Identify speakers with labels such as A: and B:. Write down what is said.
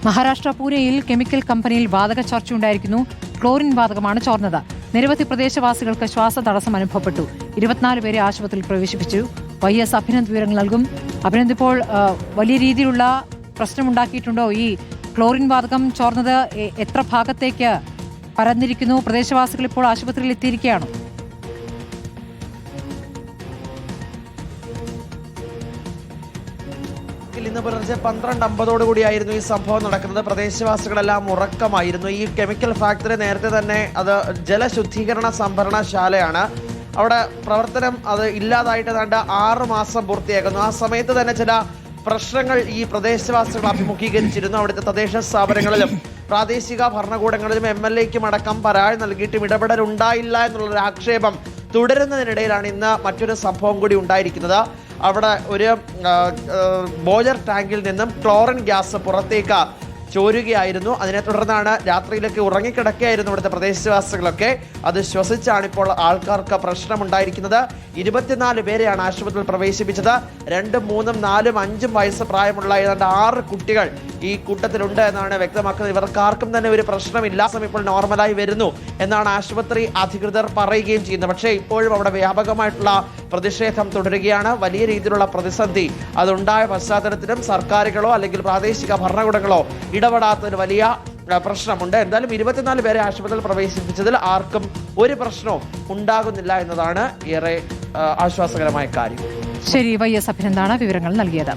A: മഹാരാഷ്ട്ര പൂനെയിൽ കെമിക്കൽ കമ്പനിയിൽ വാതക ചോർച്ചയുണ്ടായിരിക്കുന്നു. ക്ലോറിൻ വാതകമാണ് ചോർന്നത്. നിരവധി പ്രദേശവാസികൾക്ക് ശ്വാസതടസ്സം അനുഭവപ്പെട്ടു. 24 പേരെ ആശുപത്രിയിൽ പ്രവേശിപ്പിച്ചു. YS അഭിനന്ദ് വിവരങ്ങൾ നൽകും. അഭിനന്ദ്, ഇപ്പോൾ വലിയ രീതിയിലുള്ള പ്രശ്നമുണ്ടാക്കിയിട്ടുണ്ടോ ഈ ക്ലോറിൻ വാതകം ചോർന്നത്? എത്ര ഭാഗത്തേക്ക് പരന്നിരിക്കുന്നു? പ്രദേശവാസികൾ ഇപ്പോൾ ആശുപത്രിയിൽ എത്തിയിരിക്കുകയാണോ?
B: ഇന്ന് പുലർച്ചെ 12:50 കൂടിയായിരുന്നു ഈ സംഭവം നടക്കുന്നത്. പ്രദേശവാസികളെല്ലാം ഉറക്കമായിരുന്നു. ഈ കെമിക്കൽ ഫാക്ടറി നേരത്തെ തന്നെ അത് ജലശുദ്ധീകരണ സംഭരണശാലയാണ്. അവിടെ പ്രവർത്തനം അത് ഇല്ലാതായിട്ട് ഏതാണ്ട് 6 മാസം പൂർത്തിയാക്കുന്നു. ആ സമയത്ത് തന്നെ ചില പ്രശ്നങ്ങൾ ഈ പ്രദേശവാസികൾ അഭിമുഖീകരിച്ചിരുന്നു. അവിടുത്തെ തദ്ദേശ സ്ഥാപനങ്ങളിലും പ്രാദേശിക ഭരണകൂടങ്ങളിലും MLAയ്ക്കും അടക്കം പരാതി നൽകിയിട്ടും ഇടപെടൽ ഉണ്ടായില്ല എന്നുള്ളൊരു ആക്ഷേപം തുടരുന്നതിനിടയിലാണ് ഇന്ന് മറ്റൊരു സംഭവം കൂടി ഉണ്ടായിരിക്കുന്നത്. അവിടെ ഒരു ബോയിലർ ടാങ്കിൽ നിന്നും ക്ലോറിൻ ഗ്യാസ് പുറത്തേക്ക് ചോരുകയായിരുന്നു. അതിനെ തുടർന്നാണ് രാത്രിയിലൊക്കെ ഉറങ്ങിക്കിടക്കുകയായിരുന്നു ഇവിടുത്തെ പ്രദേശവാസികളൊക്കെ. അത് ശ്വസിച്ചാണ് ഇപ്പോൾ ആൾക്കാർക്ക് പ്രശ്നമുണ്ടായിരിക്കുന്നത്. 24 പേരെയാണ് ആശുപത്രിയിൽ പ്രവേശിപ്പിച്ചത്. 2, 3, 4, 5 വയസ്സ് പ്രായമുള്ള ഏതാണ്ട് 6 കുട്ടികൾ ഈ കൂട്ടത്തിലുണ്ട് എന്നാണ് വ്യക്തമാക്കുന്നത്. ഇവർക്കാർക്കും തന്നെ ഒരു പ്രശ്നമില്ല, ഇപ്പോൾ നോർമലായി വരുന്നു എന്നാണ് ആശുപത്രി അധികൃതർ പറയുകയും ചെയ്യുന്നത്. പക്ഷേ ഇപ്പോഴും അവിടെ വ്യാപകമായിട്ടുള്ള പ്രതിഷേധം തുടരുകയാണ്. വലിയ രീതിയിലുള്ള പ്രതിസന്ധി അതുണ്ടായ പശ്ചാത്തലത്തിലും സർക്കാരുകളോ അല്ലെങ്കിൽ പ്രാദേശിക ഭരണകൂടങ്ങളോ ഇടപെടാത്തൊരു വലിയ പ്രശ്നമുണ്ട്. എന്തായാലും 24 പേരെ ആശുപത്രിയിൽ പ്രവേശിപ്പിച്ചതിൽ ആർക്കും ഒരു പ്രശ്നവും ഉണ്ടാകുന്നില്ല എന്നതാണ് ഏറെ ആശ്വാസകരമായ കാര്യം.
A: ശരി, YS അഭിനന്ദാണ് വിവരങ്ങൾ നൽകിയത്.